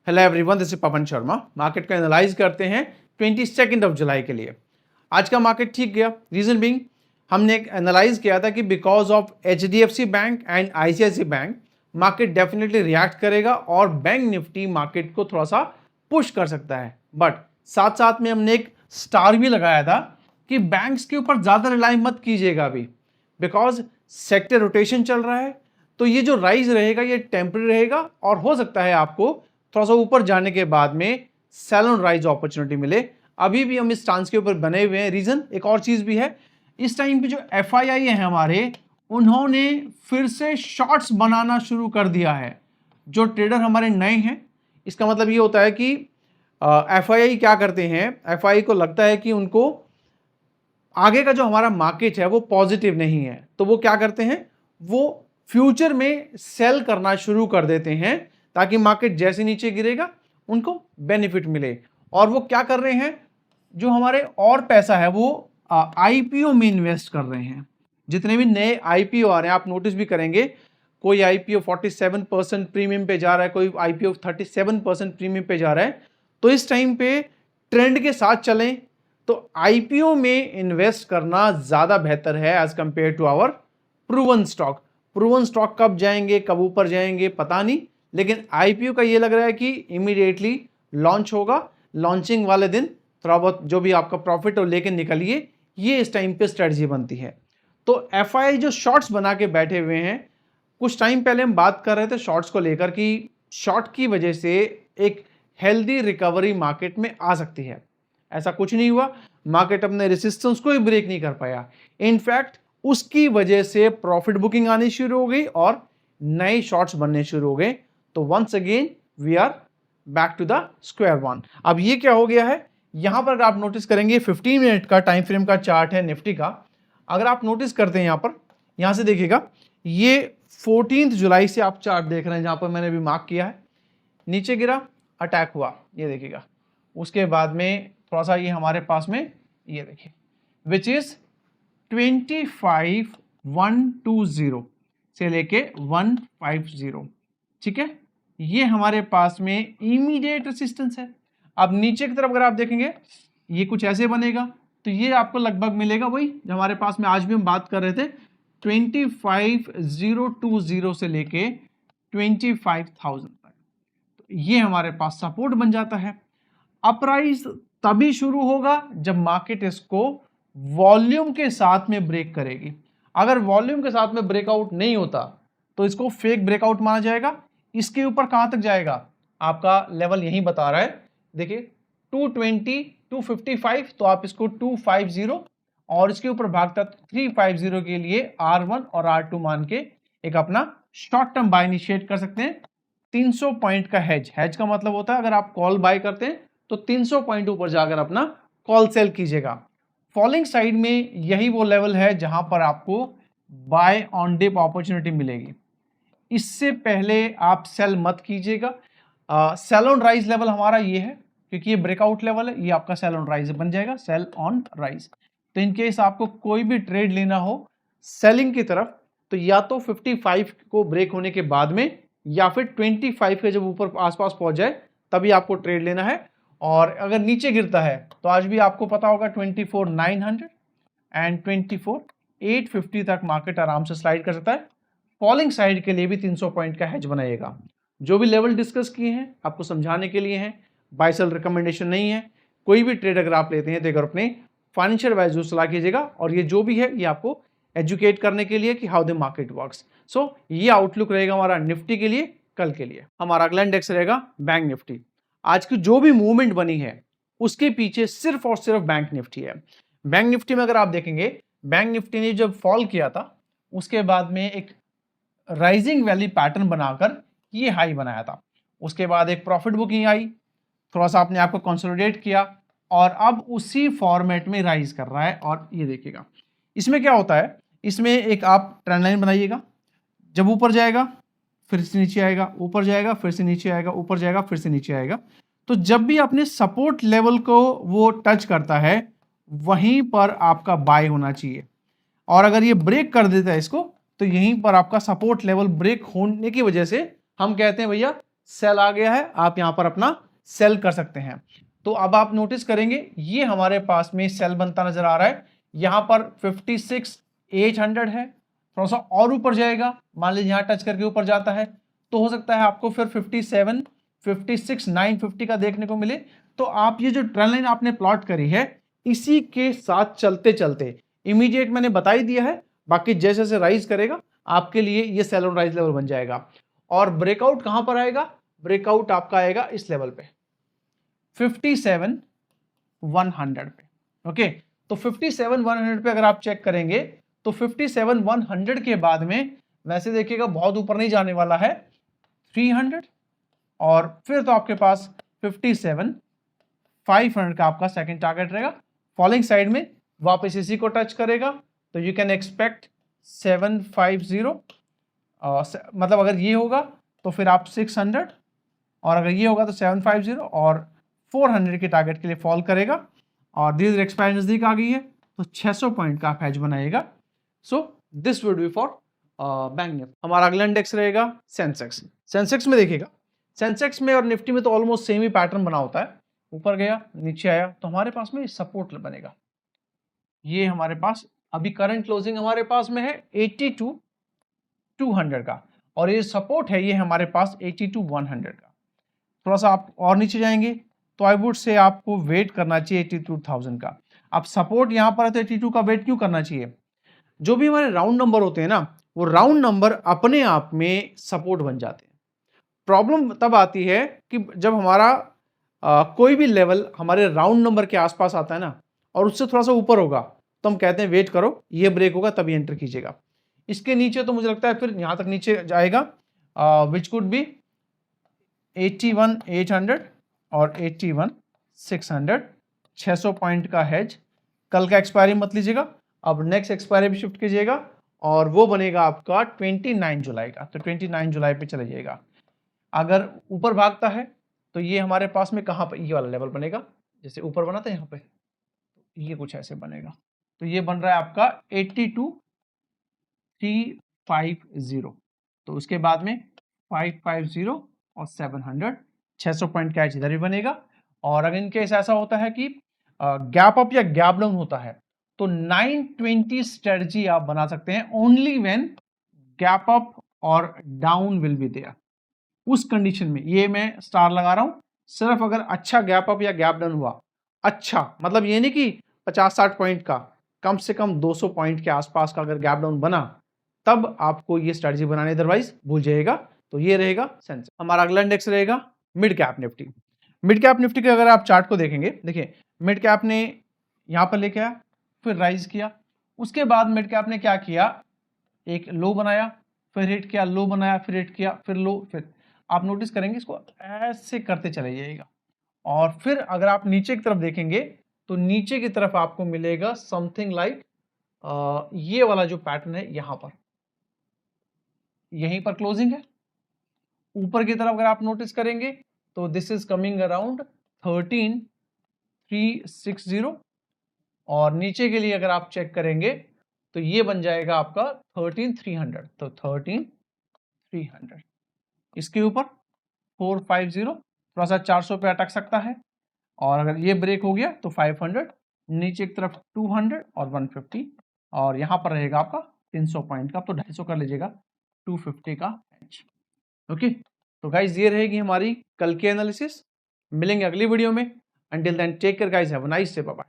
Hello everyone, this is Pawan Sharma. Market को analyse करते हैं 22 जुलाई के लिए। आज का मार्केट ठीक गया। रीजन बीइंग, हमने एक एनालाइज किया था कि because of HDFC bank and ICIC bank market definitely react करेगा और बैंक निफ्टी मार्केट को थोड़ा सा पुश कर सकता है। बट साथ साथ में हमने एक स्टार भी लगाया था कि बैंक्स के ऊपर ज़्यादा रिलाई मत कीजिएगा अभी, बिकॉज सेक्टर रोटेशन चल रहा है। तो ये जो राइज रहेगा ये टेम्पररी रहेगा और हो सकता है आपको थोड़ा सा ऊपर जाने के बाद में सेल ऑन राइज अपॉर्चुनिटी मिले। अभी भी हम इस स्टांस के ऊपर बने हुए हैं। रीजन एक और चीज भी है, इस टाइम पे जो एफआईआई है हमारे, उन्होंने फिर से शॉर्ट्स बनाना शुरू कर दिया है। जो ट्रेडर हमारे नए हैं, इसका मतलब ये होता है कि एफआईआई क्या करते हैं, एफआईआई को लगता है कि उनको आगे का जो हमारा मार्केट है वो पॉजिटिव नहीं है, तो वो क्या करते हैं, वो फ्यूचर में सेल करना शुरू कर देते हैं ताकि मार्केट जैसे नीचे गिरेगा उनको बेनिफिट मिले। और वो क्या कर रहे हैं, जो हमारे और पैसा है वो आईपीओ में इन्वेस्ट कर रहे हैं। जितने भी नए आईपीओ आ रहे हैं, आप नोटिस भी करेंगे, कोई आईपीओ 47% प्रीमियम पे जा रहा है, कोई आईपीओ 37% प्रीमियम पे जा रहा है। तो इस टाइम पे ट्रेंड के साथ चलें तो आईपीओ में इन्वेस्ट करना ज्यादा बेहतर है as compared to our proven stock. Proven stock कब जाएंगे, कब ऊपर जाएंगे पता नहीं, लेकिन आईपीओ का ये लग रहा है कि इमीडिएटली लॉन्च होगा। लॉन्चिंग वाले दिन थोड़ा बहुत जो भी आपका प्रॉफिट हो लेके निकलिए, ये इस टाइम पे स्ट्रेटजी बनती है। तो एफआई जो शॉर्ट्स बना के बैठे हुए हैं, कुछ टाइम पहले हम बात कर रहे थे शॉर्ट्स को लेकर कि शॉर्ट की वजह से एक हेल्दी रिकवरी मार्केट में आ सकती है। ऐसा कुछ नहीं हुआ, मार्केट अपने रेसिस्टेंस को ही ब्रेक नहीं कर पाया। इनफैक्ट उसकी वजह से प्रॉफिट बुकिंग आनी शुरू हो गई और नए शॉर्ट्स बनने शुरू हो गए। तो once again we are back to the square one. अब ये क्या हो गया है, यहां पर अगर आप नोटिस करेंगे 15 मिनट का टाइम फ्रेम का चार्ट है निफ्टी का। अगर आप नोटिस करते हैं यहां पर, यहां से देखिएगा, ये 14 जुलाई से आप चार्ट देख रहे हैं, जहां पर मैंने अभी मार्क किया है। नीचे गिरा, अटैक हुआ, ये देखिएगा। उसके बाद में थोड़ा सा ये हमारे पास में, ये देखिए, विच इज 25,120 से लेके 150, ठीक है। ये हमारे पास में इमीडिएट रेसिस्टेंस है। अब नीचे की तरफ अगर आप देखेंगे, ये कुछ ऐसे बनेगा, तो ये आपको लगभग मिलेगा वही जो हमारे पास में आज भी हम बात कर रहे थे, 25,020 से लेके 25,000 तक। तो ये हमारे पास सपोर्ट बन जाता है। अपराइज तभी शुरू होगा जब मार्केट इसको वॉल्यूम के साथ में ब्रेक करेगी। अगर वॉल्यूम के साथ में ब्रेकआउट नहीं होता तो इसको फेक ब्रेकआउट माना जाएगा। इसके ऊपर कहां तक जाएगा, आपका लेवल यही बता रहा है, देखिए 220, 255, तो आप इसको 250 और इसके ऊपर भागता 350 के लिए R1 और R2 मान के एक अपना शॉर्ट टर्म बाय इनिशिएट कर सकते हैं। 300 पॉइंट का हेज का मतलब होता है अगर आप कॉल बाय करते हैं तो 300 पॉइंट ऊपर जाकर अपना कॉल सेल कीजिएगा। फॉलिंग साइड में यही वो लेवल है जहां पर आपको बाय ऑन डिप अपॉर्चुनिटी मिलेगी। इससे पहले आप सेल मत कीजिएगा। सेल ऑन राइज लेवल हमारा ये है, क्योंकि ये ब्रेकआउट लेवल है, ये आपका सेल ऑन राइज बन जाएगा, सेल ऑन राइज। तो इन केस आपको कोई भी ट्रेड लेना हो सेलिंग की तरफ, तो या तो 55 को ब्रेक होने के बाद में या फिर 25 के जब ऊपर आसपास पहुंच जाए तभी आपको ट्रेड लेना है। और अगर नीचे गिरता है तो आज भी आपको पता होगा 24,900 एंड 24,850 तक मार्केट आराम से स्लाइड कर सकता है। फॉलिंग साइड के लिए भी 300 पॉइंट का हेज बनाइएगा। जो भी लेवल डिस्कस किए हैं आपको समझाने के लिए हैं, बाय सेल रिकमेंडेशन नहीं है। कोई भी ट्रेड अगर आप लेते हैं तो अगर अपने फाइनेंशियल वाइज सलाह कीजिएगा, और ये जो भी है ये आपको एजुकेट करने के लिए कि हाउ द मार्केट वर्क्स। सो ये आउटलुक रहेगा हमारा निफ्टी के लिए। कल के लिए हमारा अगला इंडेक्स रहेगा बैंक निफ्टी। आज की जो भी मूवमेंट बनी है उसके पीछे सिर्फ और सिर्फ बैंक निफ्टी है। बैंक निफ्टी में अगर आप देखेंगे, बैंक निफ्टी ने जब फॉल किया था उसके बाद में एक राइजिंग वैली पैटर्न बनाकर ये हाई बनाया था। उसके बाद एक प्रॉफिट बुकिंग आई, थोड़ा सा अपने आप को कंसोलिडेट किया और अब उसी फॉर्मेट में राइज कर रहा है। और ये देखिएगा इसमें क्या होता है, इसमें एक आप ट्रेंड लाइन बनाइएगा, जब ऊपर जाएगा फिर से नीचे आएगा, ऊपर जाएगा फिर से नीचे आएगा, ऊपर जाएगा फिर से नीचे आएगा। तो जब भी अपने सपोर्ट लेवल को वो टच करता है वहीं पर आपका बाय होना चाहिए। और अगर ये ब्रेक कर देता है इसको, तो यहीं पर आपका सपोर्ट लेवल ब्रेक होने की वजह से हम कहते हैं भैया सेल आ गया है, आप यहाँ पर अपना सेल कर सकते हैं। तो अब आप नोटिस करेंगे ये हमारे पास में सेल बनता नजर आ रहा है, यहाँ पर 56,800 है, थोड़ा सा और ऊपर जाएगा, मान लीजिए यहाँ टच करके ऊपर जाता है तो हो सकता है आपको फिर 57, 56,950 का देखने को मिले। तो आप ये जो ट्रेंड लाइन आपने प्लॉट करी है इसी के साथ चलते चलते, इमीडिएट मैंने बता ही दिया है, बाकी जैसे जैसे राइज करेगा आपके लिए ये सेल और राइज लेवल बन जाएगा। और ब्रेकआउट कहां पर आएगा, ब्रेकआउट आपका आएगा इस लेवल पे 57,100 पे। ओके, तो 57,100 पे अगर आप चेक करेंगे तो 57,100 के बाद में वैसे देखिएगा बहुत ऊपर नहीं जाने वाला है 300, और फिर तो आपके पास 57,500 का आपका सेकंड टारगेट रहेगा। फॉलोइंग साइड में वापस इसी को टच करेगा तो यू कैन एक्सपेक्ट 750, मतलब अगर ये होगा तो फिर आप 600, और अगर ये होगा तो 750 और 400 के टारगेट के लिए फॉल करेगा। और धीरे धीरे एक्सपायरी नजदीक आ गई है तो 600 पॉइंट का आप हैज बनाएगा। So this would be for bank Nifty. हमारा अगला इंडेक्स रहेगा सेंसेक्स। सेंसेक्स में देखिएगा, सेंसेक्स में और निफ्टी में तो ऑलमोस्ट सेम ही पैटर्न बना होता है, ऊपर गया नीचे आया तो हमारे पास में सपोर्ट बनेगा। ये हमारे पास अभी करंट क्लोजिंग हमारे पास में है 82,200 का, और ये सपोर्ट है ये हमारे पास 82,100 का। थोड़ा सा आप और नीचे जाएंगे तो आई वुड से आपको वेट करना चाहिए 82,000 का। अब सपोर्ट यहाँ पर है तो 82 का वेट क्यों करना चाहिए, जो भी हमारे राउंड नंबर होते हैं ना वो राउंड नंबर अपने आप में सपोर्ट बन जाते हैं। प्रॉब्लम तब आती है कि जब हमारा कोई भी लेवल हमारे राउंड नंबर के आसपास आता है ना और उससे थोड़ा सा ऊपर होगा तो हम कहते हैं वेट करो ये ब्रेक होगा तभी एंटर कीजिएगा। इसके नीचे तो मुझे लगता है फिर यहाँ तक नीचे जाएगा विच कुड बी 81,800 और 81,600, 600 पॉइंट का हेज। कल का एक्सपायरी मत लीजिएगा, अब नेक्स्ट एक्सपायरी भी शिफ्ट कीजिएगा और वो बनेगा आपका 29 जुलाई का, तो 29 जुलाई पे चले जाइएगा। अगर ऊपर भागता है तो ये हमारे पास में कहाँ पर ये वाला लेवल बनेगा, जैसे ऊपर बना था यहाँ पे ये कुछ ऐसे बनेगा, तो ये बन रहा है आपका 82,350, तो उसके बाद में 550 और 700, 600 पॉइंट का इधर भी बनेगा। और अगर इनकेस ऐसा होता है कि गैप अप या गैप डाउन होता है तो 920 स्ट्रेटजी आप बना सकते हैं ओनली व्हेन गैप अप और डाउन विल बी देयर। उस कंडीशन में ये मैं स्टार लगा रहा हूं, सिर्फ अगर अच्छा गैप अप या गैप डाउन हुआ, अच्छा मतलब ये नहीं कि 50-60 पॉइंट का, कम से कम 200 पॉइंट के आसपास का अगर गैप डाउन बना तब आपको ये स्ट्रेटजी बनाने, अदरवाइज भूल जाइएगा। तो ये रहेगा सेंसेक्स। हमारा अगला इंडेक्स रहेगा mid cap Nifty. Mid cap Nifty के अगर आप चार्ट को देखेंगे, देखिए मिड कैप ने यहां पर लेके आया फिर राइज किया, उसके बाद मिड कैप ने क्या किया, एक लो बनाया फिर हिट किया, लो बनाया फिर हिट किया, फिर लो, फिर आप नोटिस करेंगे इसको ऐसे करते चले जाइएगा। और फिर अगर आप नीचे की तरफ देखेंगे तो नीचे की तरफ आपको मिलेगा समथिंग लाइक ये वाला जो पैटर्न है यहां पर, यहीं पर क्लोजिंग है। ऊपर की तरफ अगर आप नोटिस करेंगे तो दिस इज कमिंग अराउंड 13,360, और नीचे के लिए अगर आप चेक करेंगे तो ये बन जाएगा आपका 13,300, तो 13,300। इसके ऊपर 450, थोड़ा सा 400 पे अटक सकता है, और अगर ये ब्रेक हो गया तो 500, नीचे की तरफ 200 और 150, और यहाँ पर रहेगा आपका 300 पॉइंट का, तो 250 कर लीजिएगा 250 का एच। ओके, तो गाइज ये रहेगी हमारी कल की एनालिसिस। मिलेंगे अगली वीडियो में। Until then take care guys, have a nice day, bye bye.